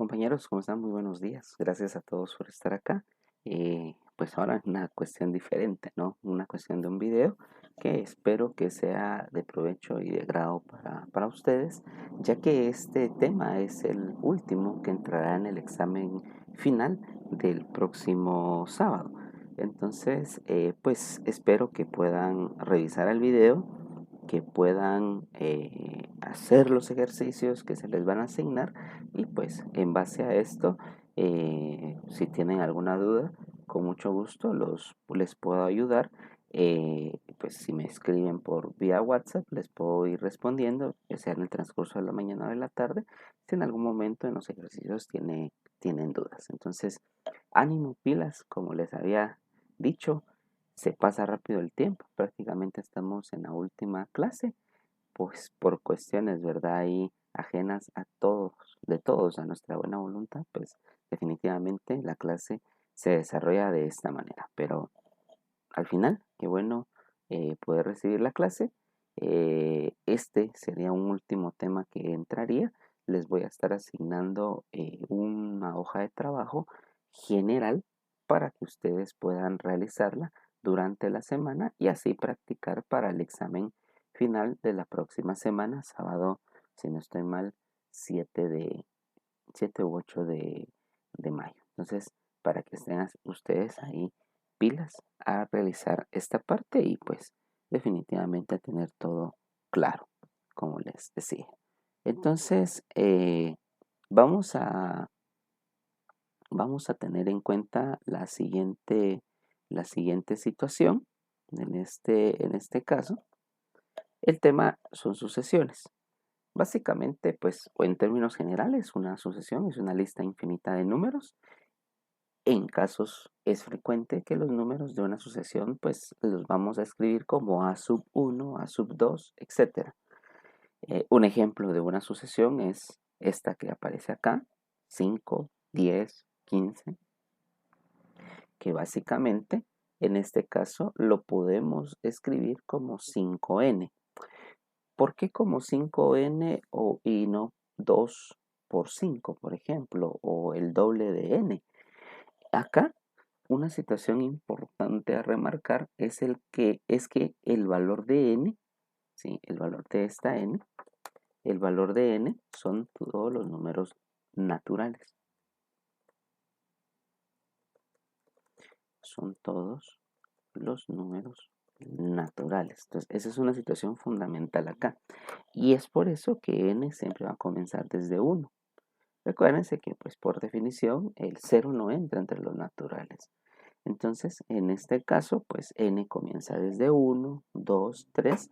Compañeros, ¿cómo están? Muy buenos días. Gracias a todos por estar acá. Pues ahora es una cuestión diferente, ¿no? Una cuestión de un video que espero que sea de provecho y de grado para ustedes, ya que este tema es el último que entrará en el examen final del próximo sábado. Entonces, pues espero que puedan revisar el video, que puedan hacer los ejercicios que se les van a asignar y pues en base a esto, si tienen alguna duda, con mucho gusto les puedo ayudar. Pues si me escriben por vía WhatsApp, les puedo ir respondiendo, ya sea en el transcurso de la mañana o de la tarde, si en algún momento en los ejercicios tienen dudas. Entonces, ánimo, pilas, como les había dicho, se pasa rápido el tiempo, prácticamente estamos en la última clase, pues por cuestiones, ¿verdad? Ahí ajenas a todos, de todos, a nuestra buena voluntad, pues definitivamente la clase se desarrolla de esta manera. Pero al final, qué bueno poder recibir la clase. Este sería un último tema que entraría. Les voy a estar asignando una hoja de trabajo general para que ustedes puedan realizarla durante la semana y así practicar para el examen final de la próxima semana, sábado, si no estoy mal, 7 de 7 u 8 de mayo. Entonces, para que estén ustedes ahí pilas a realizar esta parte y pues definitivamente a tener todo claro, como les decía. Entonces, vamos vamos a tener en cuenta la siguiente situación. En este caso, el tema son sucesiones. Básicamente, pues, o en términos generales, una sucesión es una lista infinita de números. En casos es frecuente que los números de una sucesión, pues, los vamos a escribir como A sub 1, A sub 2, etc. Un ejemplo de una sucesión es esta que aparece acá, 5, 10, 15, que básicamente en este caso lo podemos escribir como 5n. ¿Por qué como 5n y no 2 por 5, por ejemplo, o el doble de n? Acá una situación importante a remarcar es que el valor de n, ¿sí? El valor de esta n, el valor de n son todos los números naturales. Son todos los números naturales. Entonces, esa es una situación fundamental acá. Y es por eso que n siempre va a comenzar desde 1. Recuérdense que, pues, por definición, el 0 no entra entre los naturales. Entonces, en este caso, pues, n comienza desde 1, 2, 3.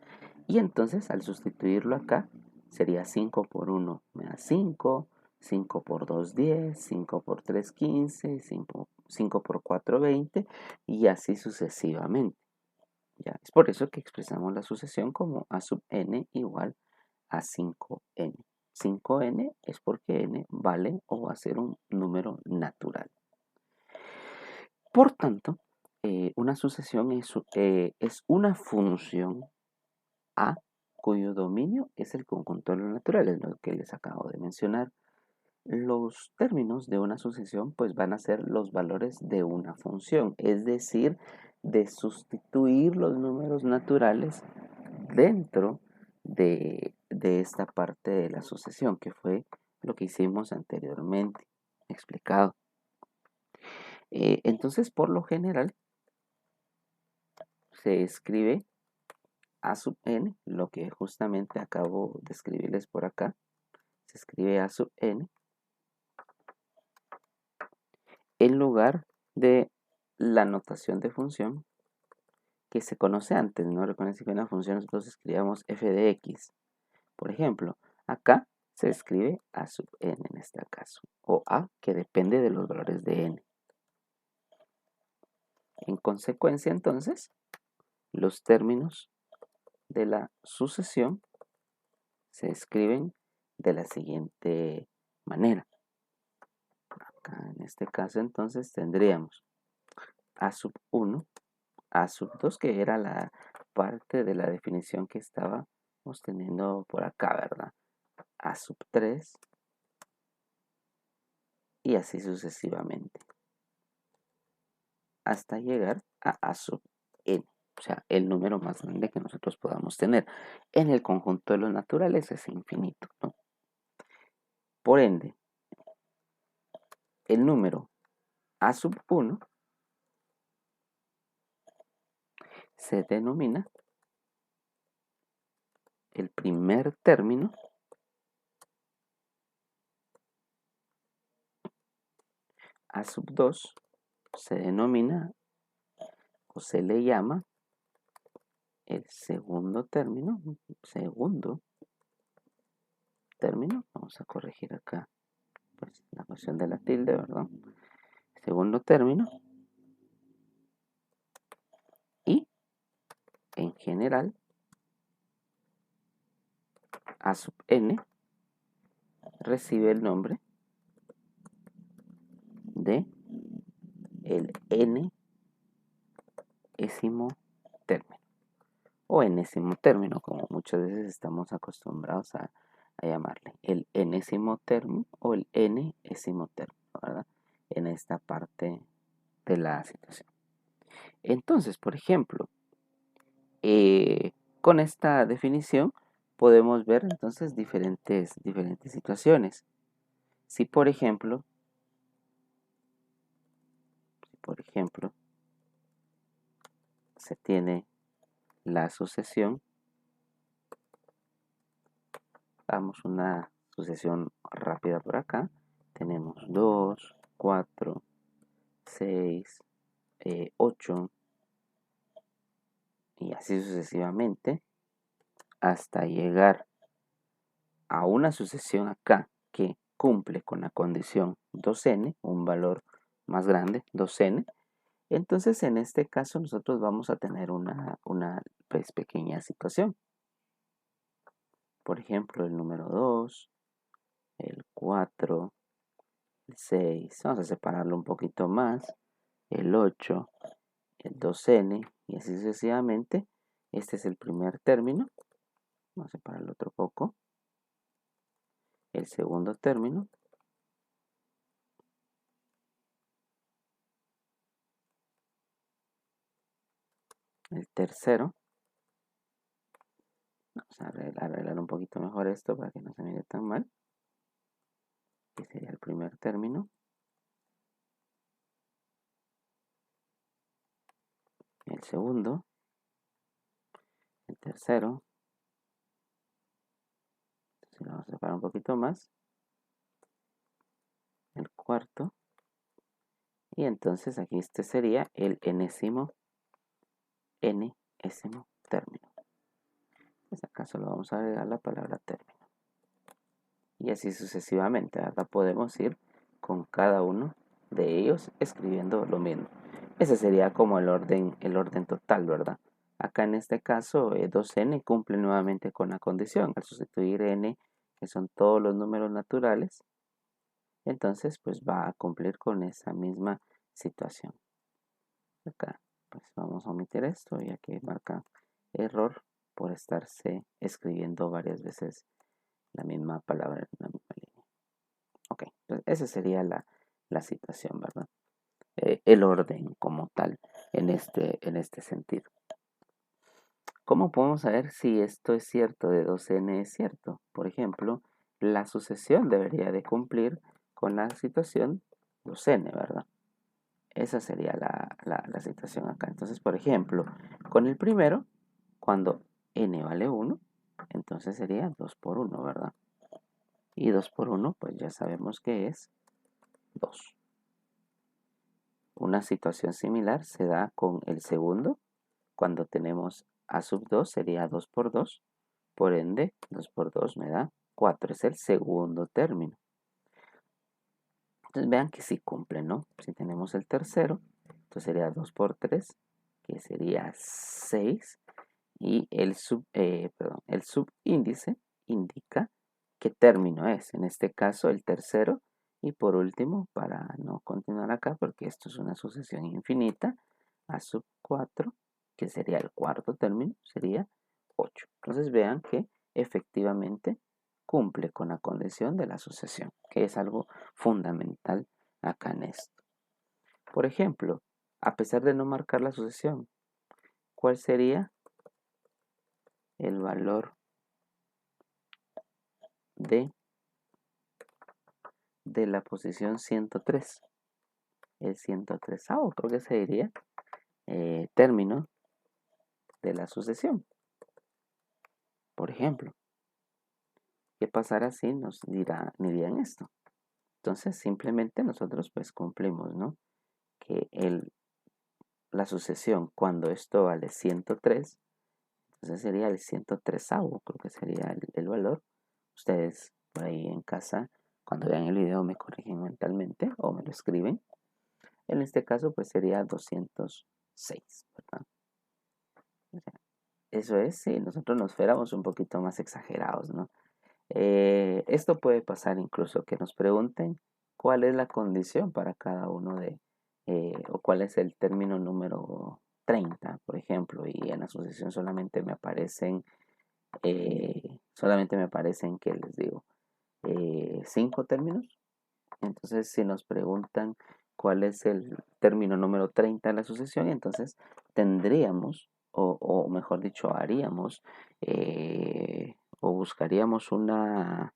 Y entonces, al sustituirlo acá, sería 5 por 1 me da 5, 5 por 2, 10, 5 por 3, 15, 5 por 4, 20, y así sucesivamente. ¿Ya? Es por eso que expresamos la sucesión como a sub n igual a 5n. 5n es porque n vale o va a ser un número natural. Por tanto, una sucesión es una función A cuyo dominio es el conjunto de los naturales, lo que les acabo de mencionar. Los términos de una sucesión pues van a ser los valores de una función, es decir, de sustituir los números naturales dentro de esta parte de la sucesión, que fue lo que hicimos anteriormente, explicado. Entonces, por lo general, se escribe A sub n, lo que justamente acabo de escribirles por acá. Se escribe A sub n en lugar de la notación de función que se conoce antes, ¿no? Recuerden que una función nosotros escribíamos f de x. Por ejemplo, acá se escribe A sub n en este caso, o A que depende de los valores de n. En consecuencia, entonces, los términos de la sucesión se escriben de la siguiente manera. Acá en este caso entonces tendríamos A sub 1, A sub 2, que era la parte de la definición que estábamos teniendo por acá, ¿verdad? A sub 3, y así sucesivamente, hasta llegar a sub n, o sea, el número más grande que nosotros podamos tener. En el conjunto de los naturales es infinito, ¿no? Por ende, el número a sub 1 se denomina el primer término a sub 2 se denomina o se le llama el segundo término, vamos a corregir acá pues, la cuestión de la tilde, ¿verdad? Segundo término, y en general a sub n recibe el nombre de el enésimo término o enésimo término, como muchas veces estamos acostumbrados a llamarle, el enésimo término o el enésimo término, ¿verdad? En esta parte de la situación. Entonces, por ejemplo, con esta definición podemos ver entonces diferentes situaciones. Si por ejemplo, se tiene la sucesión, damos una sucesión rápida por acá, tenemos 2, 4, 6, 8 y así sucesivamente hasta llegar a una sucesión acá que cumple con la condición 2n, un valor más grande, 2n. Entonces en este caso nosotros vamos a tener una pues, pequeña situación. Por ejemplo, el número 2, el 4, el 6, vamos a separarlo un poquito más, el 8, el 2n y así sucesivamente. Este es el primer término. Vamos a separarlo otro poco. El segundo término. El tercero. Vamos a arreglar un poquito mejor esto para que no se mire tan mal. Este sería el primer término. El segundo. El tercero. Entonces lo vamos a separar un poquito más. El cuarto. Y entonces aquí este sería el enésimo término. Pues acá solo vamos a agregar la palabra término. Y así sucesivamente, ¿verdad? Podemos ir con cada uno de ellos escribiendo lo mismo. Ese sería como el orden total, ¿verdad? Acá en este caso 2n cumple nuevamente con la condición. Al sustituir n, que son todos los números naturales, entonces pues va a cumplir con esa misma situación. Acá pues vamos a omitir esto ya que marca error por estarse escribiendo varias veces la misma palabra en la misma línea. Ok, entonces esa sería la situación, ¿verdad? El orden como tal en este sentido. ¿Cómo podemos saber si esto es cierto de 2n es cierto? Por ejemplo, la sucesión debería de cumplir con la situación 2n, ¿verdad? Esa sería la situación acá. Entonces, por ejemplo, con el primero, cuando n vale 1, entonces sería 2 por 1, ¿verdad? Y 2 por 1, pues ya sabemos que es 2. Una situación similar se da con el segundo. Cuando tenemos a sub 2 sería 2 por 2. Por ende, 2 por 2 me da 4. Es el segundo término. Entonces vean que sí cumple, ¿no? Si tenemos el tercero, entonces sería 2 por 3, que sería 6. Y el subíndice indica qué término es. En este caso, el tercero. Y por último, para no continuar acá, porque esto es una sucesión infinita, a sub 4, que sería el cuarto término, sería 8. Entonces vean que efectivamente cumple con la condición de la sucesión, que es algo fundamental acá en esto. Por ejemplo, a pesar de no marcar la sucesión, ¿cuál sería el valor de la posición 103? El 103avo, creo que sería término de la sucesión. Por ejemplo, ¿qué pasará si nos dirían esto? Entonces simplemente nosotros pues cumplimos, ¿no? Que la sucesión cuando esto vale 103, entonces sería el 103avo, creo que sería el valor. Ustedes por ahí en casa, cuando vean el video, me corrigen mentalmente o me lo escriben. En este caso pues sería 206, ¿verdad? O sea, eso es si nosotros nos fuéramos un poquito más exagerados, ¿no? Esto puede pasar incluso que nos pregunten cuál es la condición para cada uno o cuál es el término número 30, por ejemplo, y en la asociación solamente me aparecen, que les digo, 5 términos. Entonces, si nos preguntan cuál es el término número 30 en la sucesión, entonces tendríamos, o mejor dicho, haríamos o buscaríamos una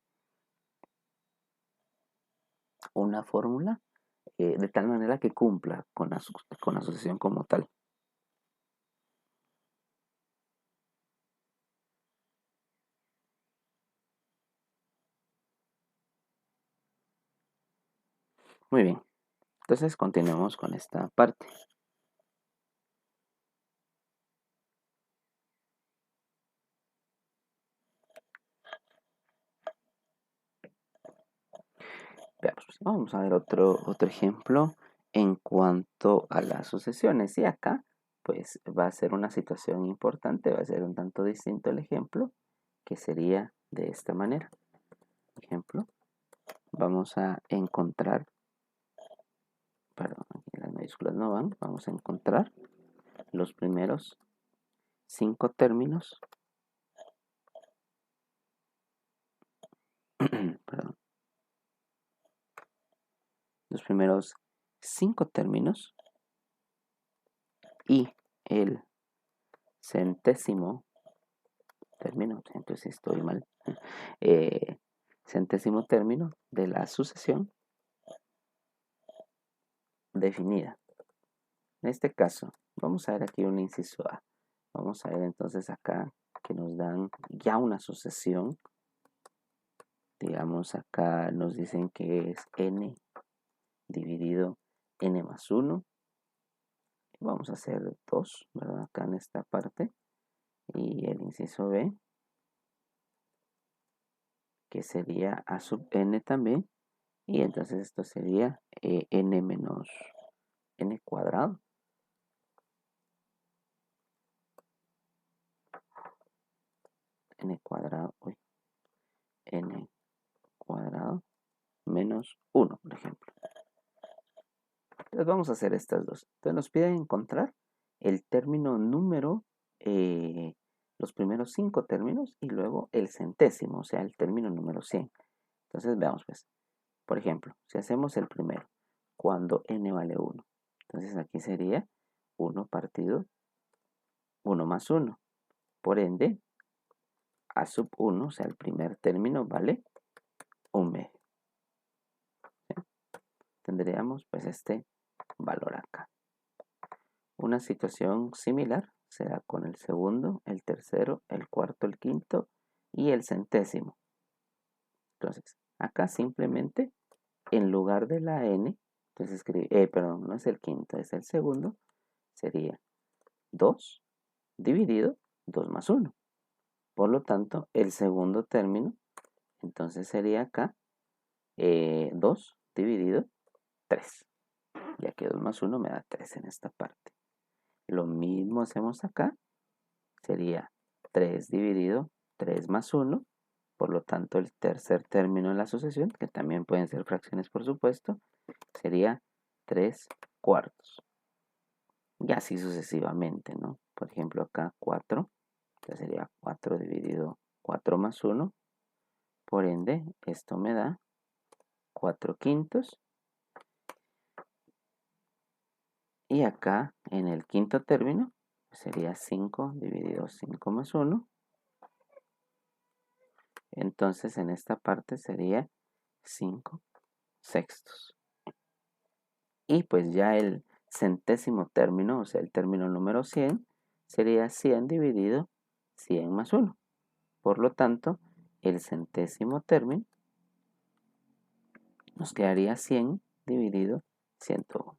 fórmula de tal manera que cumpla con la sucesión como tal. Muy bien, entonces continuemos con esta parte. Veamos, vamos a ver otro ejemplo en cuanto a las sucesiones. Y acá, pues va a ser una situación importante, va a ser un tanto distinto el ejemplo, que sería de esta manera. Por ejemplo, vamos a encontrar, perdón, aquí las mayúsculas no van, vamos a encontrar los primeros 5 términos, perdón, los primeros 5 términos y el centésimo término, entonces estoy mal, eh, centésimo término de la sucesión definida. En este caso, vamos a ver aquí un inciso A. Vamos a ver entonces acá que nos dan ya una sucesión. Digamos acá nos dicen que es n dividido n más 1. Vamos a hacer 2, ¿verdad? Acá en esta parte. Y el inciso B, que sería a sub n también. Y entonces esto sería n menos n cuadrado. N cuadrado, uy, n cuadrado menos 1, por ejemplo. Entonces vamos a hacer estas dos. Entonces nos piden encontrar el término número, los primeros 5 términos y luego el centésimo, o sea, el término número 100. Entonces veamos pues. Por ejemplo, si hacemos el primero, cuando n vale 1. Entonces aquí sería 1 partido 1 más 1. Por ende, a sub 1, o sea, el primer término vale 1 medio. ¿Sí? Tendríamos pues este valor acá. Una situación similar se da con el segundo, el tercero, el cuarto, el quinto y el centésimo. Entonces, acá simplemente en lugar de la n, entonces perdón, no es el quinto, es el segundo, sería 2 dividido 2 más 1. Por lo tanto, el segundo término, entonces sería acá 2 dividido 3, ya que 2 más 1 me da 3 en esta parte. Lo mismo hacemos acá, sería 3 dividido 3 más 1, por lo tanto el tercer término en la sucesión, que también pueden ser fracciones por supuesto, sería 3 cuartos. Y así sucesivamente, ¿no? Por ejemplo acá 4, ya sería 4 dividido 4 más 1, por ende esto me da 4 quintos Y acá en el quinto término sería 5 dividido 5 más 1. Entonces en esta parte sería 5 sextos. Y pues ya el centésimo término, o sea, el término número 100, sería 100 dividido 100 más 1. Por lo tanto, el centésimo término nos quedaría 100 dividido 101.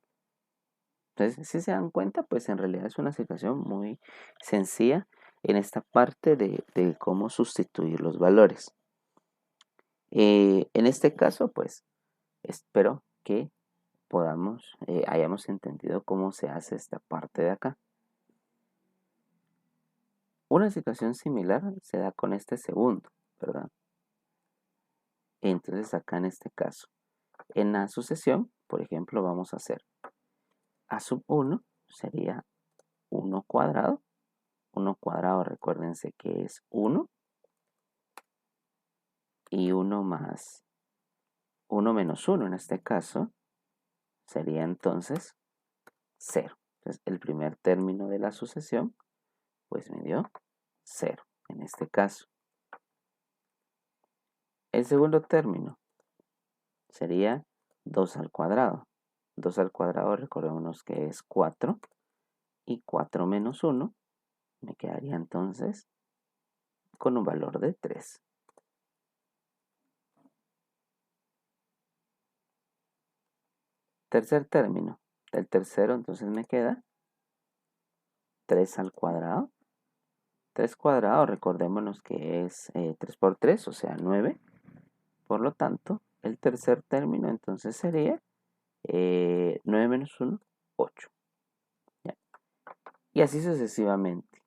Entonces, si se dan cuenta, pues en realidad es una situación muy sencilla en esta parte de cómo sustituir los valores. En este caso, pues espero que hayamos entendido cómo se hace esta parte de acá. Una situación similar se da con este segundo, ¿verdad? Entonces acá en este caso, en la sucesión, por ejemplo, vamos a hacer a sub 1 sería 1 cuadrado. 1 cuadrado, recuérdense que es 1. Y 1 más 1 menos 1 en este caso sería entonces 0. Entonces el primer término de la sucesión pues me dio 0 en este caso. El segundo término sería 2 al cuadrado. 2 al cuadrado recordémonos que es 4 y 4 menos 1 me quedaría entonces con un valor de 3. Tercer término. Del tercero entonces me queda 3 al cuadrado. 3 cuadrado, recordémonos que es 3 por 3, o sea 9. Por lo tanto, el tercer término entonces sería 9 menos 1, 8. ¿Ya? Y así sucesivamente.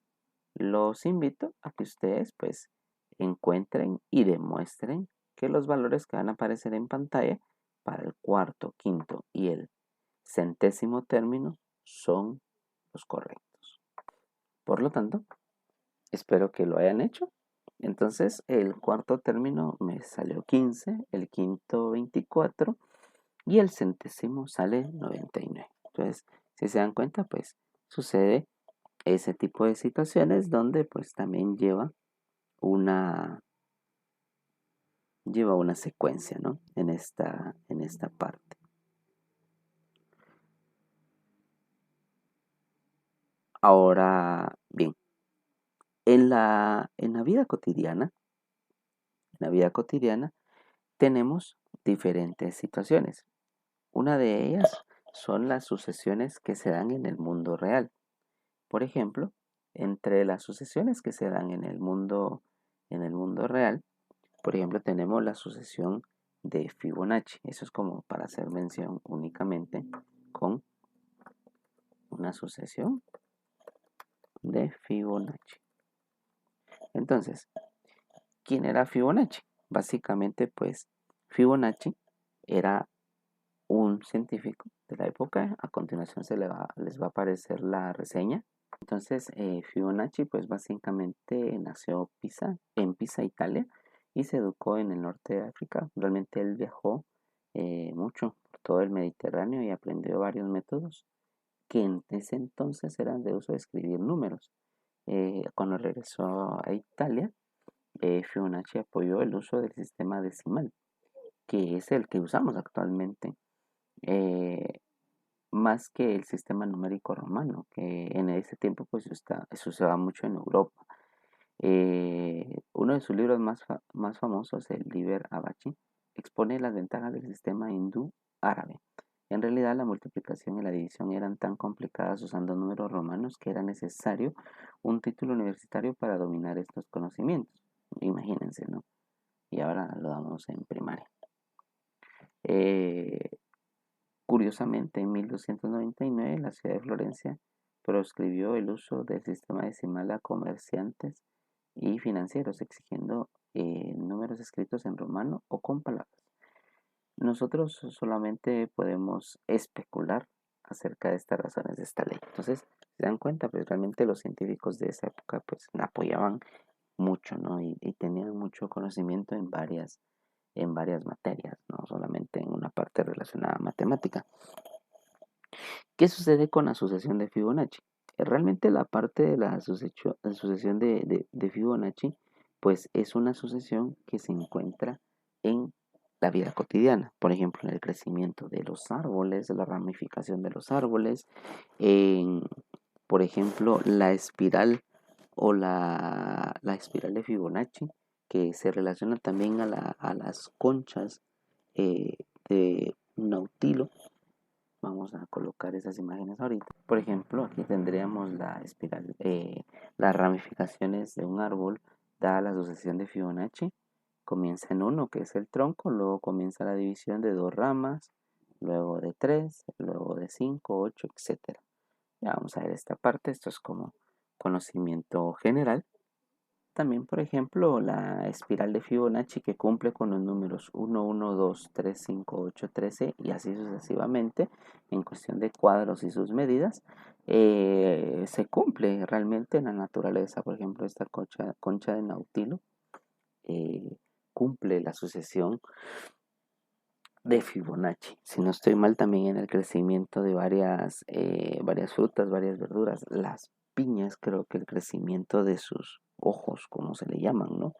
Los invito a que ustedes pues encuentren y demuestren que los valores que van a aparecer en pantalla para el cuarto, quinto y el centésimo término son los correctos. Por lo tanto, espero que lo hayan hecho. Entonces el cuarto término me salió 15, el quinto 24 y el centésimo sale 99. Entonces, si se dan cuenta, pues sucede ese tipo de situaciones donde pues también una, lleva una secuencia, ¿no? En esta parte. Ahora, bien, en la vida cotidiana, tenemos diferentes situaciones. Una de ellas son las sucesiones que se dan en el mundo real. Por ejemplo, entre las sucesiones que se dan en el mundo real, por ejemplo, tenemos la sucesión de Fibonacci. Eso es como para hacer mención únicamente con una sucesión de Fibonacci. Entonces, ¿quién era Fibonacci? Básicamente, pues, Fibonacci era un científico de la época. A continuación les va a aparecer la reseña. Entonces, Fibonacci, pues básicamente nació en Pisa, Italia, y se educó en el norte de África. Realmente él viajó mucho por todo el Mediterráneo y aprendió varios métodos que en ese entonces eran de uso de escribir números. Cuando regresó a Italia, Fibonacci apoyó el uso del sistema decimal, que es el que usamos actualmente. Eh, Más que el sistema numérico romano, que en ese tiempo pues se usaba mucho en Europa. Uno de sus libros más famosos, el Liber Abaci, expone las ventajas del sistema hindú árabe. En realidad la multiplicación y la división eran tan complicadas usando números romanos que era necesario un título universitario para dominar estos conocimientos. Imagínense, ¿no? Y ahora lo damos en primaria. Eh, Curiosamente, en 1299 la ciudad de Florencia proscribió el uso del sistema decimal a comerciantes y financieros, exigiendo números escritos en romano o con palabras. Nosotros solamente podemos especular acerca de estas razones de esta ley. Entonces, se dan cuenta, pues realmente los científicos de esa época pues la apoyaban mucho, ¿no? Y tenían mucho conocimiento en varias materias, no solamente en una parte relacionada a matemática. ¿Qué sucede con la sucesión de Fibonacci? Realmente la parte de la sucesión de Fibonacci, pues es una sucesión que se encuentra en la vida cotidiana. Por ejemplo, en el crecimiento de los árboles, la ramificación de los árboles, en, por ejemplo, la espiral o la espiral de Fibonacci, que se relaciona también a las conchas eh, de Nautilo. Vamos a colocar esas imágenes ahorita. Por ejemplo, aquí tendríamos la espiral, las ramificaciones de un árbol dada la sucesión de Fibonacci. Comienza en uno, que es el tronco, luego comienza la división de dos ramas, luego de tres, luego de cinco, ocho, etc. Ya vamos a ver esta parte, esto es como conocimiento general. También, por ejemplo, la espiral de Fibonacci que cumple con los números 1, 1, 2, 3, 5, 8, 13 y así sucesivamente en cuestión de cuadros y sus medidas, se cumple realmente en la naturaleza. Por ejemplo, esta concha de Nautilo eh, cumple la sucesión de Fibonacci. Si no estoy mal, también en el crecimiento de varias frutas, varias verduras. Las piñas, creo que el crecimiento de sus ojos, como se le llaman, ¿no?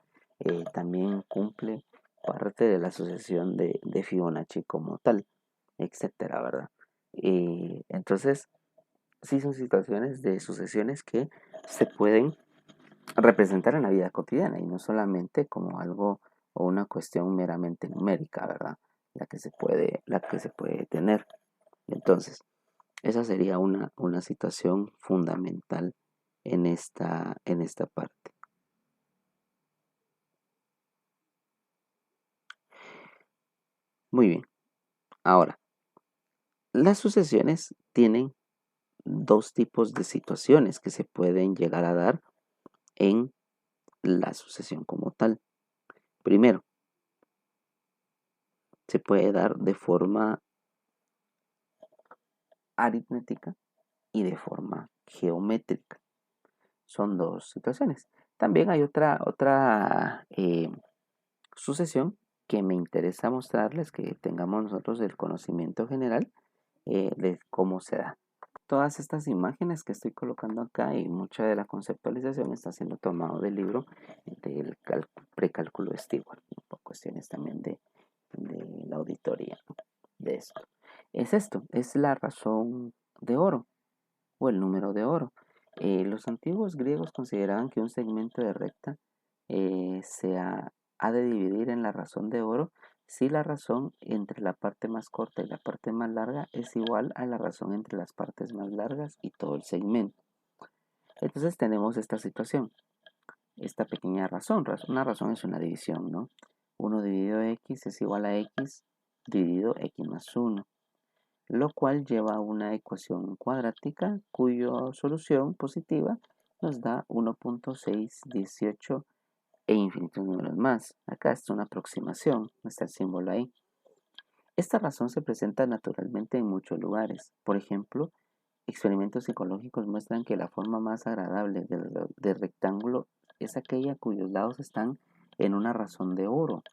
También cumple parte de la sucesión de Fibonacci como tal, etcétera, ¿verdad? Entonces, sí son situaciones de sucesiones que se pueden representar en la vida cotidiana y no solamente como algo o una cuestión meramente numérica, ¿verdad? La que se puede tener. Entonces, esa sería una situación fundamental en esta parte. Muy bien. Ahora, las sucesiones tienen dos tipos de situaciones que se pueden llegar a dar en la sucesión como tal. Primero, se puede dar de forma aritmética y de forma geométrica. Son dos situaciones. También hay otra sucesión que me interesa mostrarles, que tengamos nosotros el conocimiento general de cómo se da. Todas estas imágenes que estoy colocando acá y mucha de la conceptualización está siendo tomado del libro del precálculo de Stewart, por cuestiones también de la auditoría, ¿no? De esto. Es esto, es la razón de oro o el número de oro. Los antiguos griegos consideraban que un segmento de recta ha de dividir en la razón de oro si la razón entre la parte más corta y la parte más larga es igual a la razón entre las partes más largas y todo el segmento. Entonces tenemos esta situación, esta pequeña razón. Una razón es una división, ¿no? 1 dividido x es igual a x dividido x más 1, lo cual lleva a una ecuación cuadrática cuya solución positiva nos da 1.618 e infinitos números más. Acá está una aproximación, está el símbolo ahí. Esta razón se presenta naturalmente en muchos lugares. Por ejemplo, experimentos psicológicos muestran que la forma más agradable del rectángulo es aquella cuyos lados están en una razón de oro.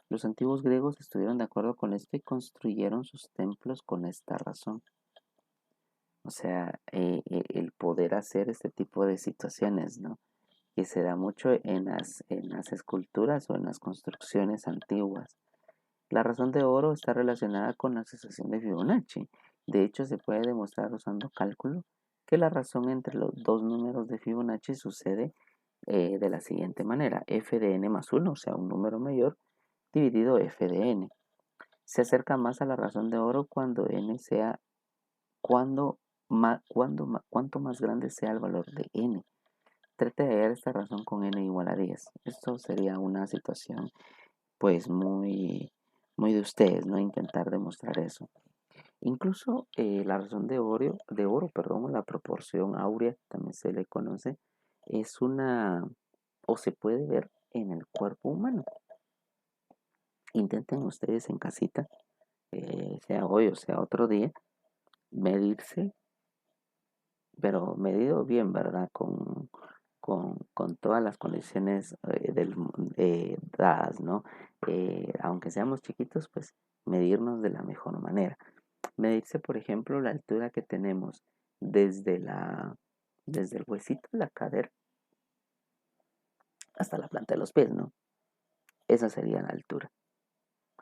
Los antiguos griegos estuvieron de acuerdo con esto y construyeron sus templos con esta razón. O sea, el poder hacer este tipo de situaciones, ¿no? Que se da mucho en las esculturas o en las construcciones antiguas. La razón de oro está relacionada con la sucesión de Fibonacci. De hecho, se puede demostrar usando cálculo que la razón entre los dos números de Fibonacci sucede de la siguiente manera: f de n más 1, o sea, un número mayor, dividido f de n. Se acerca más a la razón de oro cuanto más grande sea el valor de n. Trate de hallar esta razón con n igual a 10. Esto sería una situación pues muy, muy de ustedes, ¿no? Intentar demostrar eso. Incluso la razón de oro, perdón, la proporción áurea, también se le conoce, es o se puede ver en el cuerpo humano. Intenten ustedes en casita, sea hoy o sea otro día, medirse, pero medido bien, ¿verdad? Con todas las condiciones dadas, ¿no? Aunque seamos chiquitos, pues medirnos de la mejor manera. Medirse, por ejemplo, la altura que tenemos desde el huesito de la cadera hasta la planta de los pies, ¿no? Esa sería la altura.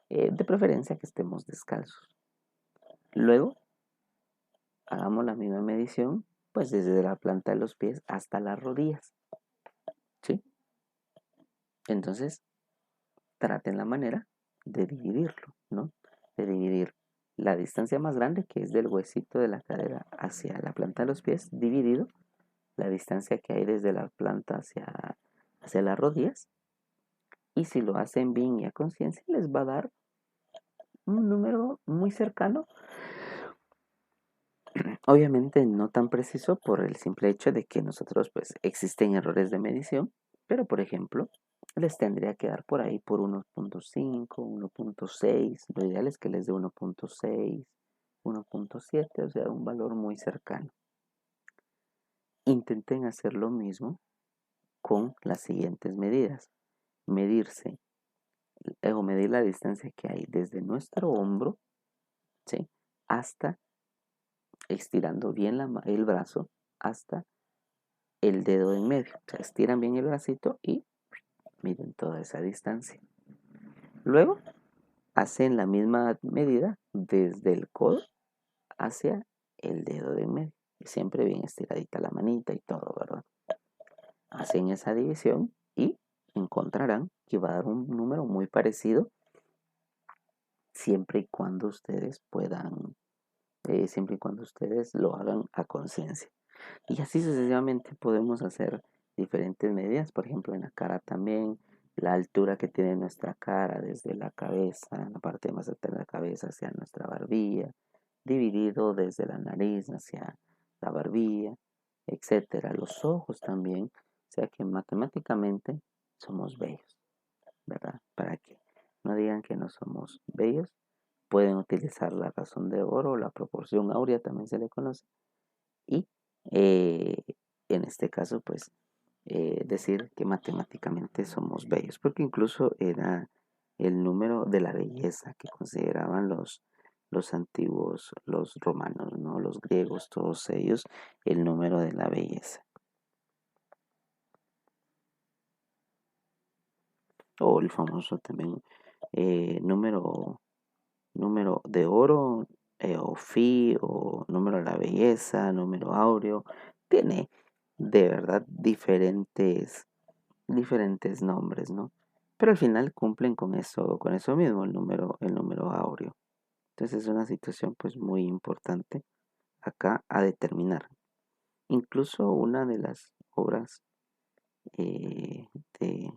De preferencia que estemos descalzos. Luego, hagamos la misma medición, pues desde la planta de los pies hasta las rodillas, ¿sí? Entonces, traten la manera de dividirlo, ¿no? De dividir la distancia más grande, que es del huesito de la cadera hacia la planta de los pies, dividido la distancia que hay desde la planta hacia las rodillas. Y si lo hacen bien y a conciencia, les va a dar un número muy cercano. Obviamente no tan preciso por el simple hecho de que nosotros, pues, existen errores de medición, pero por ejemplo, les tendría que dar por ahí por 1.5, 1.6. Lo ideal es que les dé 1.6, 1.7, o sea, un valor muy cercano. Intenten hacer lo mismo con las siguientes medidas. Medir la distancia que hay desde nuestro hombro, ¿sí? Hasta, estirando bien el brazo, hasta el dedo en medio. O sea, estiran bien el bracito y miden toda esa distancia. Luego, hacen la misma medida desde el codo hacia el dedo de en medio. Siempre bien estiradita la manita y todo, ¿verdad? Hacen esa división y encontrarán que va a dar un número muy parecido siempre y cuando ustedes siempre y cuando ustedes lo hagan a conciencia. Y así sucesivamente podemos hacer diferentes medidas, por ejemplo en la cara también, la altura que tiene nuestra cara desde la cabeza, la parte más alta de la cabeza hacia nuestra barbilla, dividido desde la nariz hacia la barbilla, etcétera. Los ojos también, o sea que matemáticamente somos bellos, ¿verdad? Para que no digan que no somos bellos, pueden utilizar la razón de oro, la proporción áurea también se le conoce, y eh, en este caso, pues, decir que matemáticamente somos bellos, porque incluso era el número de la belleza que consideraban los antiguos, los romanos, ¿no? Los griegos, todos ellos, el número de la belleza. O el famoso también número de oro, o Fi, o número de la belleza, número áureo. Tiene de verdad diferentes nombres, ¿no? Pero al final cumplen con eso mismo, el número áureo. Entonces es una situación pues muy importante acá a determinar. Incluso una de las obras eh, de,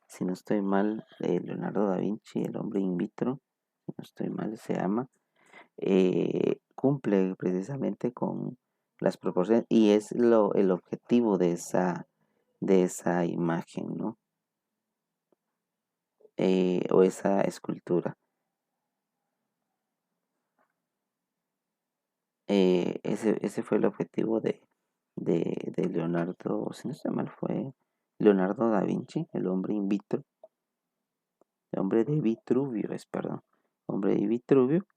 si no estoy mal, de Leonardo da Vinci, El hombre in vitro, si no estoy mal se llama, cumple precisamente con las proporciones y es el objetivo de esa imagen, ¿no? O esa escultura. Ese fue el objetivo de Leonardo, si no estoy mal, fue Leonardo da Vinci, el hombre in vitro, el hombre de Vitruvio, perdón, hombre de Vitruvio.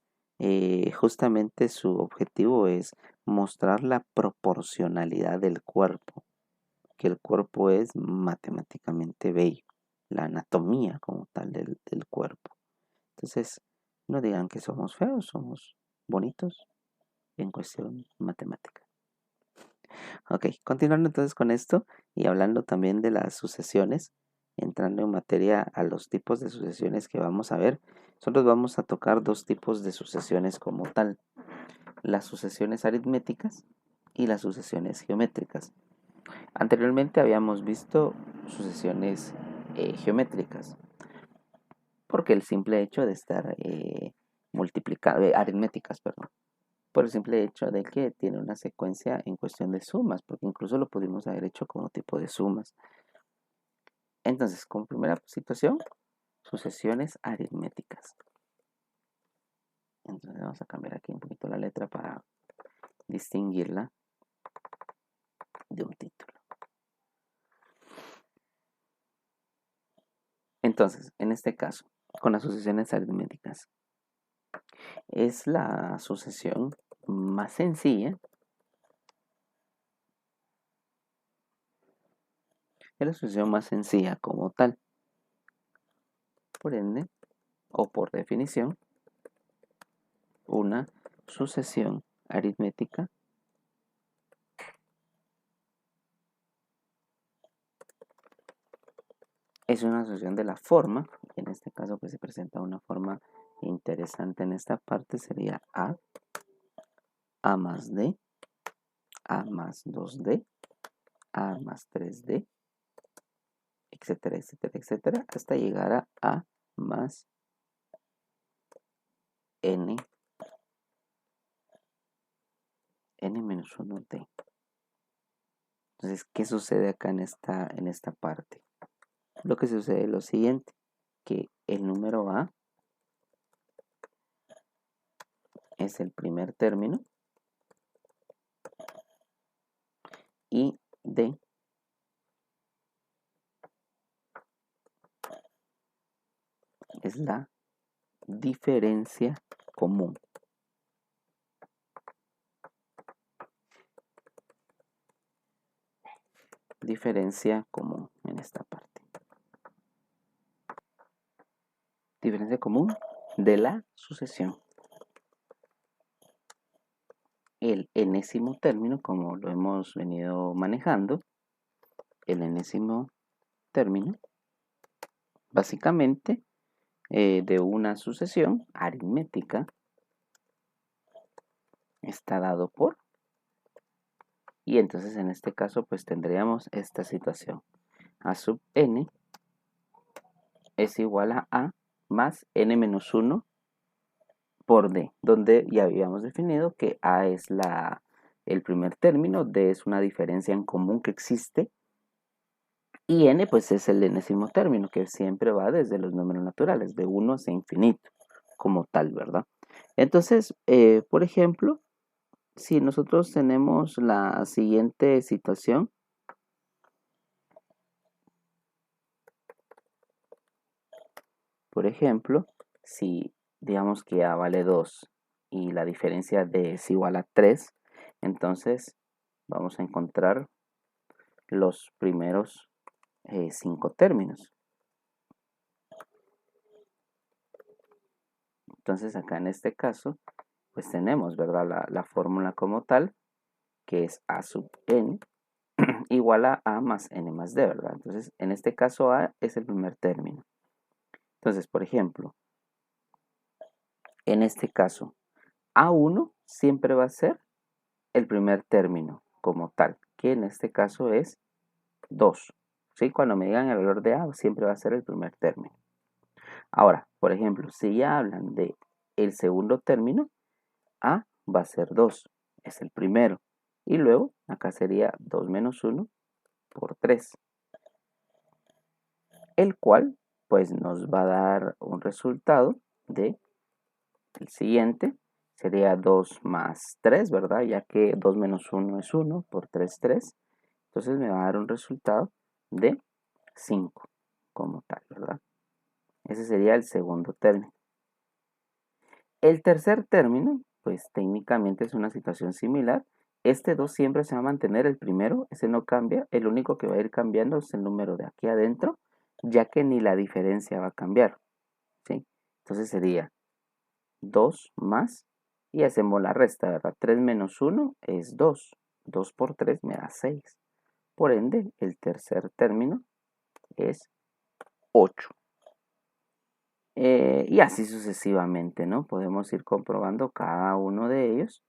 Justamente su objetivo es mostrar la proporcionalidad del cuerpo, que el cuerpo es matemáticamente bello, la anatomía como tal del cuerpo. Entonces, no digan que somos feos, somos bonitos en cuestión matemática. Ok, continuando entonces con esto y hablando también de las sucesiones, entrando en materia a los tipos de sucesiones que vamos a ver, nosotros vamos a tocar dos tipos de sucesiones como tal, las sucesiones aritméticas y las sucesiones geométricas. Anteriormente habíamos visto sucesiones geométricas, porque el simple hecho de estar multiplicado, aritméticas, perdón, por el simple hecho de que tiene una secuencia en cuestión de sumas, porque incluso lo pudimos haber hecho como tipo de sumas. Entonces, como primera situación, sucesiones aritméticas. Entonces vamos a cambiar aquí un poquito la letra para distinguirla de un título. Entonces, en este caso, con las sucesiones aritméticas, Es la sucesión más sencilla. Es la sucesión más sencilla como tal. Por ende, o por definición, una sucesión aritmética es una sucesión de la forma. En este caso pues se presenta una forma interesante en esta parte. Sería A más D, A más 2D, A más 3D, etcétera, etcétera, etcétera, hasta llegar a A más N, N menos 1D. Entonces, ¿qué sucede acá en esta parte? Lo que sucede es lo siguiente, que el número A es el primer término y D es la diferencia común. Diferencia común en esta parte. Diferencia común de la sucesión. El enésimo término, como lo hemos venido manejando, el enésimo término, básicamente, de una sucesión aritmética está dado por, y entonces en este caso pues tendríamos esta situación. A sub n es igual a más n menos 1 por d, donde ya habíamos definido que a es el primer término, d es una diferencia en común que existe, y n pues es el enésimo término, que siempre va desde los números naturales, de 1 hasta infinito, como tal, ¿verdad? Entonces, por ejemplo, si nosotros tenemos la siguiente situación, por ejemplo, si digamos que A vale 2 y la diferencia de es igual a 3, entonces vamos a encontrar los primeros 5 términos. Entonces acá en este caso, pues tenemos, ¿verdad? La fórmula como tal, que es A sub n igual a A más n más d, ¿verdad? Entonces en este caso A es el primer término. Entonces, por ejemplo, en este caso, A1 siempre va a ser el primer término como tal, que en este caso es 2. ¿Sí? Cuando me digan el valor de A, siempre va a ser el primer término. Ahora, por ejemplo, si ya hablan de el segundo término, A va a ser 2, es el primero. Y luego, acá sería 2 menos 1 por 3. El cual, pues, nos va a dar un resultado de el siguiente. Sería 2 más 3, ¿verdad? Ya que 2 menos 1 es 1, por 3, 3. Entonces me va a dar un resultado de 5 como tal, ¿verdad? Ese sería el segundo término. El tercer término, pues técnicamente es una situación similar. Este 2 siempre se va a mantener el primero, ese no cambia. El único que va a ir cambiando es el número de aquí adentro, ya que ni la diferencia va a cambiar, ¿sí? Entonces sería 2 más, y hacemos la resta, ¿verdad? 3 menos 1 es 2. 2 por 3 me da 6. Por ende, el tercer término es 8. Y así sucesivamente, ¿no? Podemos ir comprobando cada uno de ellos.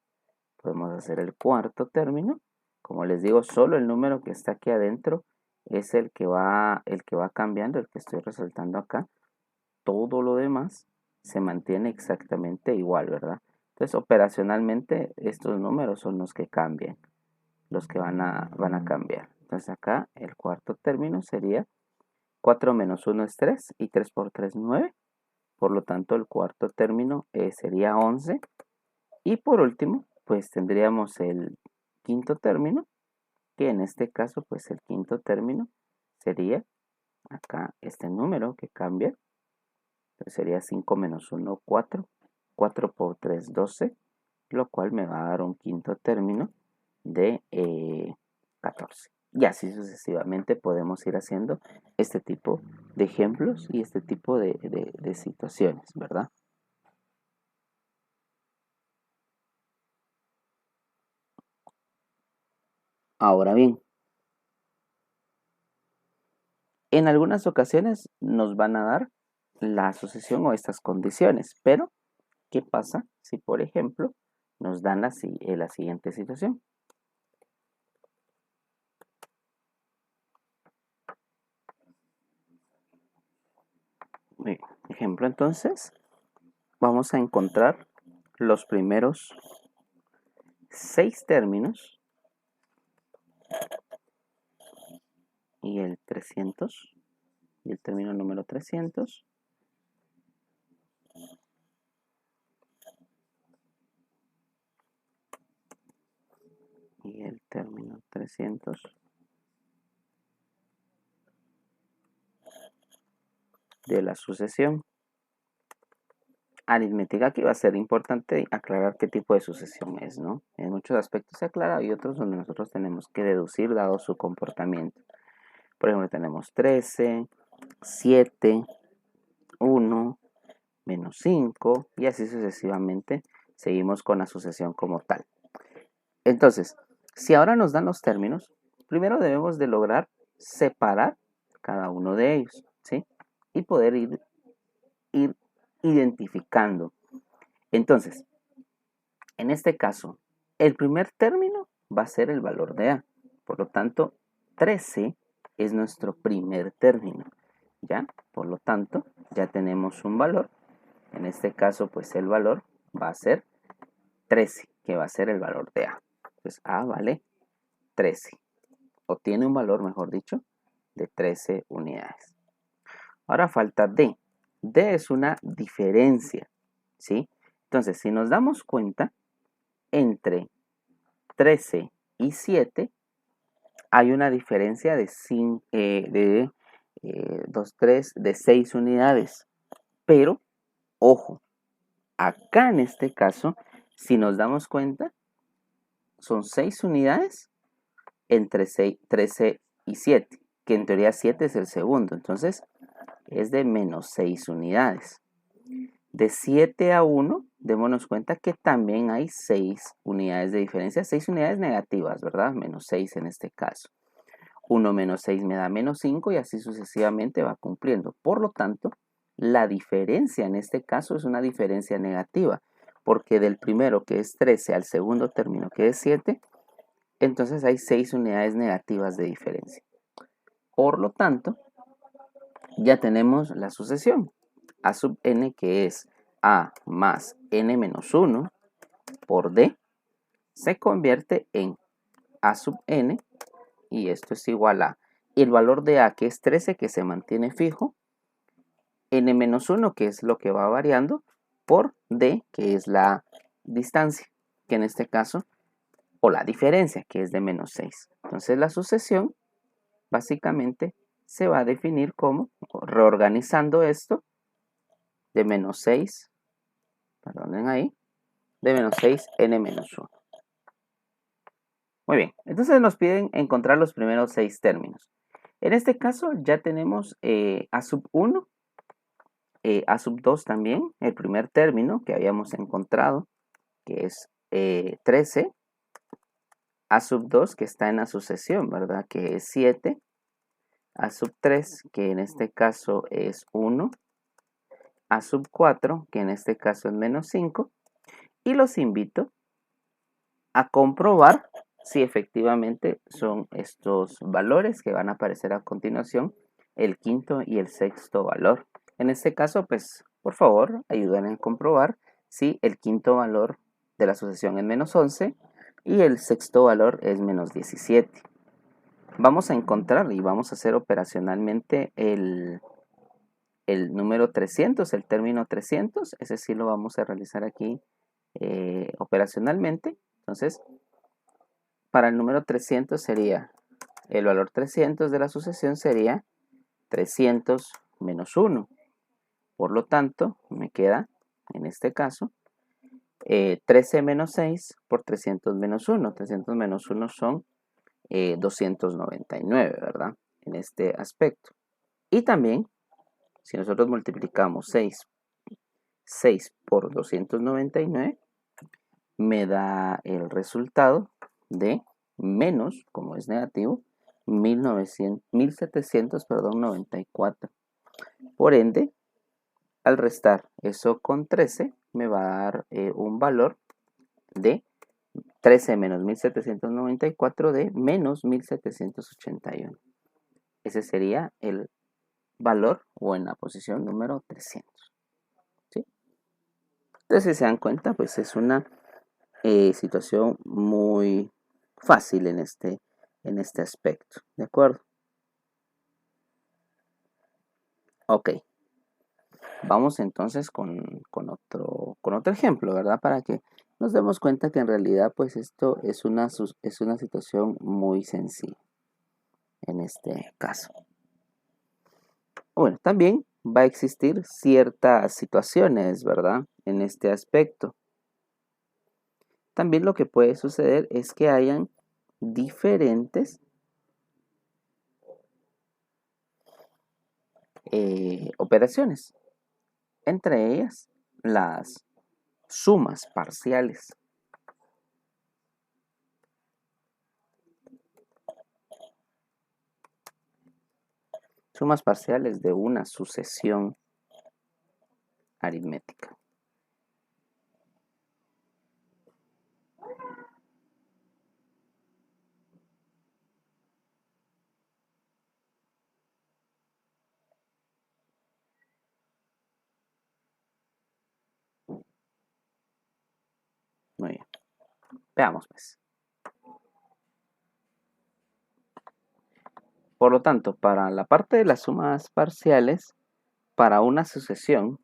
Podemos hacer el cuarto término. Como les digo, solo el número que está aquí adentro es el que va cambiando, el que estoy resaltando acá. Todo lo demás se mantiene exactamente igual, ¿verdad? Entonces, operacionalmente, estos números son los que cambian, los que van a cambiar. Entonces, acá el cuarto término sería 4 menos 1 es 3 y 3 por 3 9. Por lo tanto, el cuarto término sería 11. Y por último, pues tendríamos el quinto término, que en este caso, pues el quinto término sería acá este número que cambia. Entonces sería 5 menos 1, 4. 4 por 3, 12, lo cual me va a dar un quinto término de 14. Y así sucesivamente podemos ir haciendo este tipo de ejemplos y este tipo de situaciones, ¿verdad? Ahora bien, en algunas ocasiones nos van a dar la asociación o estas condiciones, pero ¿qué pasa si, por ejemplo, nos dan la siguiente situación? Bien, ejemplo, entonces, vamos a encontrar los primeros 6 términos y el 300 y el término número 300 y el término 300 de la sucesión aritmética. Aquí va a ser importante aclarar qué tipo de sucesión es, ¿no? En muchos aspectos se aclara y otros donde nosotros tenemos que deducir dado su comportamiento. Por ejemplo, tenemos 13, 7, 1, menos 5 y así sucesivamente seguimos con la sucesión como tal. Entonces, si ahora nos dan los términos, primero debemos de lograr separar cada uno de ellos, ¿sí? Y poder ir identificando. Entonces, en este caso, el primer término va a ser el valor de A. Por lo tanto, 13 es nuestro primer término, ¿ya? Por lo tanto, ya tenemos un valor. En este caso, pues el valor va a ser 13, que va a ser el valor de A. Pues A vale 13, o tiene un valor, mejor dicho, de 13 unidades. Ahora falta D. D es una diferencia, ¿sí? Entonces, si nos damos cuenta, entre 13 y 7 hay una diferencia de 6 unidades. Pero, ojo, acá en este caso, si nos damos cuenta, son 6 unidades entre 13 y 7, que en teoría 7 es el segundo, entonces es de menos 6 unidades. De 7 a 1, démonos cuenta que también hay 6 unidades de diferencia, 6 unidades negativas, ¿verdad? Menos 6 en este caso. 1 menos 6 me da menos 5 y así sucesivamente va cumpliendo. Por lo tanto, la diferencia en este caso es una diferencia negativa, porque del primero que es 13 al segundo término que es 7, entonces hay 6 unidades negativas de diferencia. Por lo tanto, ya tenemos la sucesión. A sub n, que es A más n menos 1 por D, se convierte en A sub n, y esto es igual a el valor de A, que es 13, que se mantiene fijo, n menos 1, que es lo que va variando, por D, que es la distancia, que en este caso, o la diferencia, que es de menos 6. Entonces la sucesión básicamente se va a definir como, reorganizando esto, de menos 6, perdonen ahí, de menos 6 n menos 1. Muy bien, entonces nos piden encontrar los primeros 6 términos. En este caso ya tenemos A sub 1, A sub 2 también, el primer término que habíamos encontrado, que es 13, A sub 2 que está en la sucesión, ¿verdad? Que es 7, A sub 3 que en este caso es 1, A sub 4 que en este caso es menos 5, y los invito a comprobar si efectivamente son estos valores que van a aparecer a continuación, el quinto y el sexto valor. En este caso, pues, por favor, ayuden a comprobar si el quinto valor de la sucesión es menos 11 y el sexto valor es menos 17. Vamos a encontrar y vamos a hacer operacionalmente el número 300, el término 300. Ese sí lo vamos a realizar aquí operacionalmente. Entonces, para el número 300 sería, el valor 300 de la sucesión sería 300 menos 1. Por lo tanto, me queda, en este caso, 13 menos 6 por 300 menos 1. 300 menos 1 son 299, ¿verdad? En este aspecto. Y también, si nosotros multiplicamos 6 por 299, me da el resultado de menos, como es negativo, 1794. Por ende, al restar eso con 13, me va a dar un valor de 13 menos 1794 de menos 1781. Ese sería el valor o en la posición número 300. ¿Sí? Entonces, si se dan cuenta, pues es una situación muy fácil en este aspecto. ¿De acuerdo? Ok. Vamos entonces con otro ejemplo, ¿verdad? Para que nos demos cuenta que en realidad pues esto es una situación muy sencilla en este caso. Bueno, también va a existir ciertas situaciones, ¿verdad? En este aspecto. También lo que puede suceder es que hayan diferentes operaciones, entre ellas las sumas parciales. Sumas parciales de una sucesión aritmética. Muy bien. Veamos pues. Por lo tanto, para la parte de las sumas parciales, para una sucesión,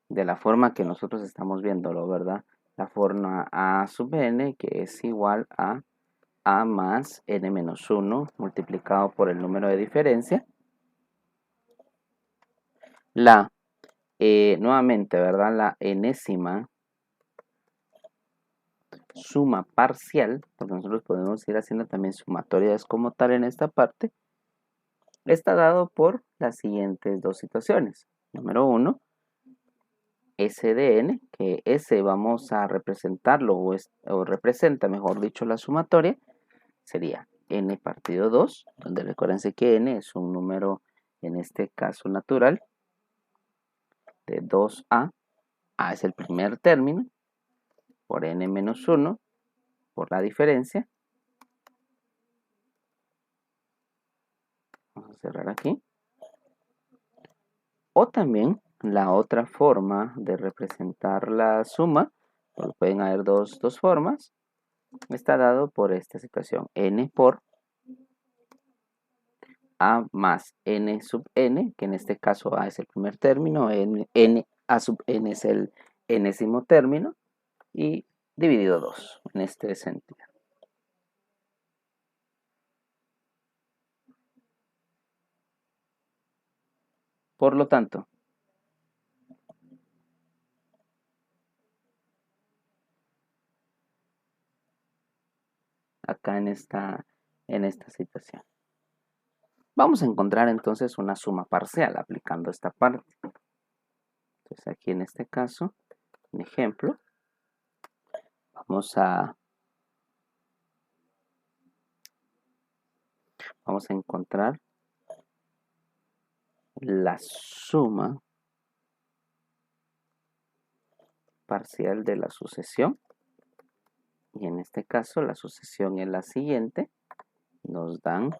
de la forma que nosotros estamos viéndolo, ¿verdad? La forma a sub n, que es igual a más n menos 1 multiplicado por el número de diferencia. Nuevamente, ¿verdad? La enésima suma parcial, porque nosotros podemos ir haciendo también sumatorias como tal en esta parte, está dado por las siguientes dos situaciones. Número 1, S de n, que S vamos a representarlo, o representa, mejor dicho, la sumatoria, sería n partido 2, donde recuérdense que n es un número, en este caso natural, de 2a. A es el primer término, por n menos 1, por la diferencia. Vamos a cerrar aquí. O también la otra forma de representar la suma, porque pueden haber dos formas, está dado por esta situación, n por a más n sub n, que en este caso a es el primer término, n a sub n es el enésimo término, y dividido 2 en este sentido. Por lo tanto, acá en esta situación, vamos a encontrar entonces una suma parcial aplicando esta parte. Entonces aquí en este caso, un ejemplo, vamos a encontrar la suma parcial de la sucesión, y en este caso la sucesión es la siguiente. Nos dan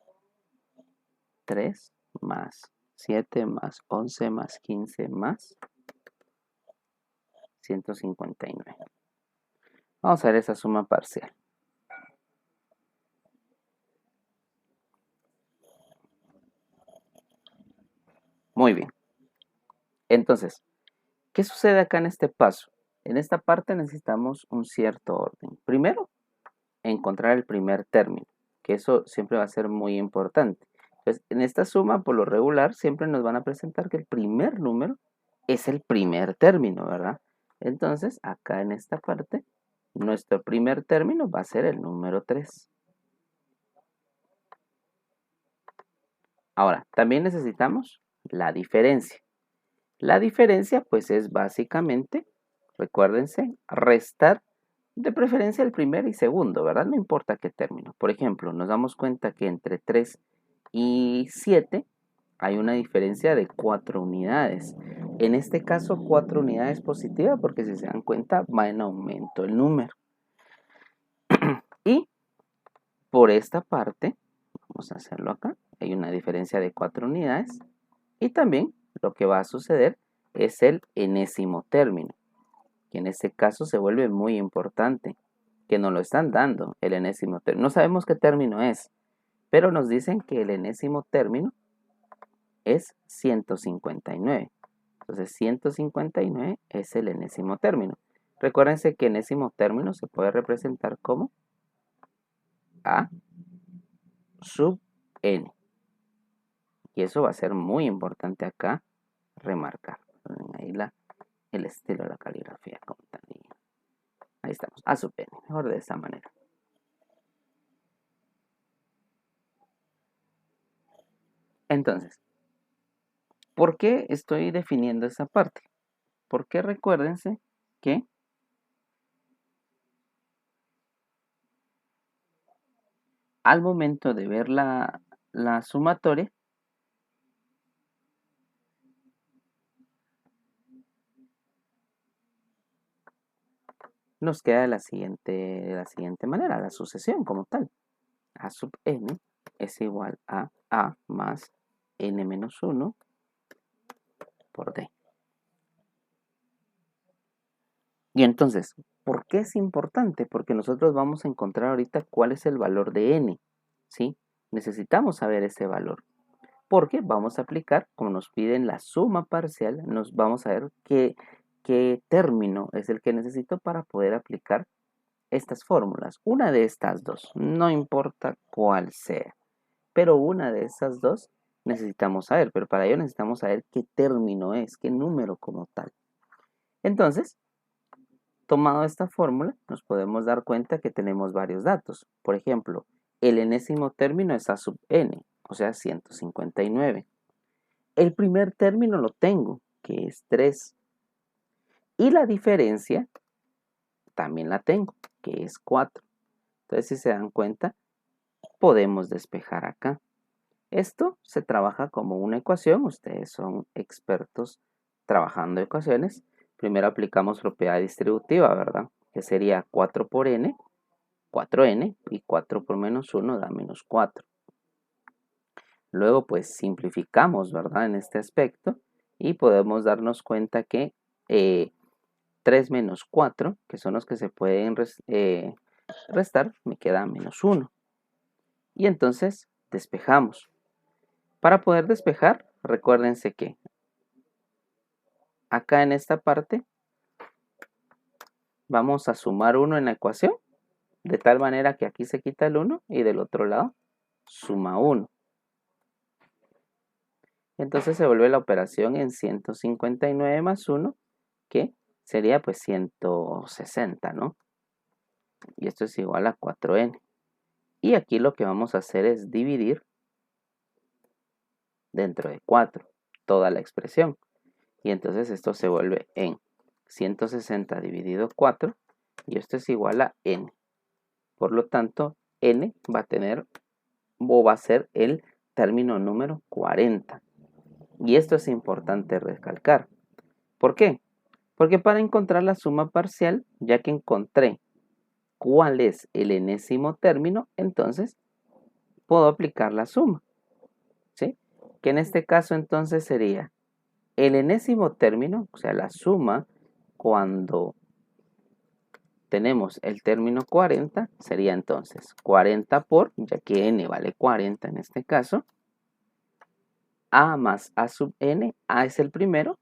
3 más 7 más 11 más 15 más 159. Vamos a ver esa suma parcial. Muy bien. Entonces, ¿qué sucede acá en este paso? En esta parte necesitamos un cierto orden. Primero, encontrar el primer término, que eso siempre va a ser muy importante. Entonces, en esta suma, por lo regular, siempre nos van a presentar que el primer número es el primer término, ¿verdad? Entonces, acá en esta parte, nuestro primer término va a ser el número 3. Ahora, también necesitamos la diferencia. La diferencia, pues, es básicamente, recuérdense, restar de preferencia el primer y segundo, ¿verdad? No importa qué término. Por ejemplo, nos damos cuenta que entre 3 y 7 hay una diferencia de 4 unidades. En este caso, 4 unidades positivas porque si se dan cuenta va en aumento el número. Y por esta parte, vamos a hacerlo acá, hay una diferencia de 4 unidades. Y también lo que va a suceder es el enésimo término, que en este caso se vuelve muy importante, que nos lo están dando, el enésimo término. No sabemos qué término es, pero nos dicen que el enésimo término es 159. Entonces 159 es el enésimo término. Recuérdense que enésimo término se puede representar como A sub n. Y eso va a ser muy importante acá remarcar. Ahí el estilo de la caligrafía como tal. Ahí estamos, A sub n, mejor de esta manera. Entonces, ¿por qué estoy definiendo esa parte? Porque recuérdense que al momento de ver la sumatoria, nos queda de la siguiente manera, la sucesión como tal. A sub n es igual a más n menos 1 por d. Y entonces, ¿por qué es importante? Porque nosotros vamos a encontrar ahorita cuál es el valor de n, ¿sí? Necesitamos saber ese valor. Porque vamos a aplicar, como nos piden la suma parcial, nos vamos a ver qué término es el que necesito para poder aplicar estas fórmulas. Una de estas dos, no importa cuál sea, pero una de esas dos necesitamos saber, pero para ello necesitamos saber qué término es, qué número como tal. Entonces, tomado esta fórmula, nos podemos dar cuenta que tenemos varios datos. Por ejemplo, el enésimo término es a sub n, o sea, 159. El primer término lo tengo, que es 3. Y la diferencia también la tengo, que es 4. Entonces, si se dan cuenta, podemos despejar acá. Esto se trabaja como una ecuación. Ustedes son expertos trabajando ecuaciones. Primero aplicamos propiedad distributiva, ¿verdad? Que sería 4 por n, 4n, y 4 por menos 1 da menos 4. Luego, pues simplificamos, ¿verdad? En este aspecto y podemos darnos cuenta que 3 menos 4, que son los que se pueden restar, me queda menos 1. Y entonces despejamos. Para poder despejar, recuérdense que acá en esta parte vamos a sumar 1 en la ecuación, de tal manera que aquí se quita el 1 y del otro lado suma 1. Entonces se vuelve la operación en 159 más 1, que sería pues 160, ¿no? Y esto es igual a 4n. Y aquí lo que vamos a hacer es dividir dentro de 4 toda la expresión. Y entonces esto se vuelve en 160 dividido 4 y esto es igual a n. Por lo tanto, n va a tener o va a ser el término número 40. Y esto es importante recalcar. ¿Por qué? Porque para encontrar la suma parcial, ya que encontré cuál es el enésimo término, entonces puedo aplicar la suma. ¿Sí? Que en este caso entonces sería el enésimo término, o sea, la suma cuando tenemos el término 40, sería entonces 40 por, ya que n vale 40 en este caso, a más a sub n, a es el primero,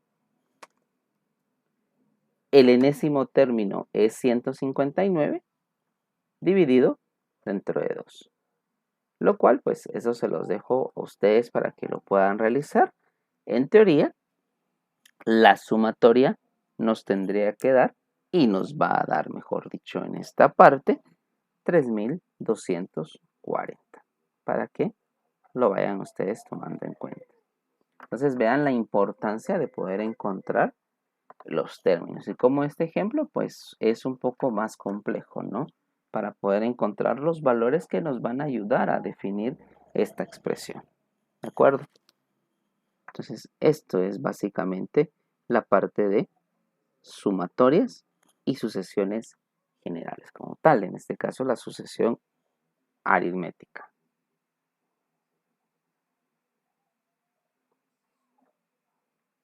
el enésimo término es 159, dividido dentro de 2. Lo cual, pues, eso se los dejo a ustedes para que lo puedan realizar. En teoría, la sumatoria nos tendría que dar y nos va a dar, mejor dicho, en esta parte, 3240, para que lo vayan ustedes tomando en cuenta. Entonces vean la importancia de poder encontrar los términos. Y como este ejemplo, pues es un poco más complejo, ¿no? Para poder encontrar los valores que nos van a ayudar a definir esta expresión. ¿De acuerdo? Entonces, esto es básicamente la parte de sumatorias y sucesiones generales como tal. En este caso, la sucesión aritmética.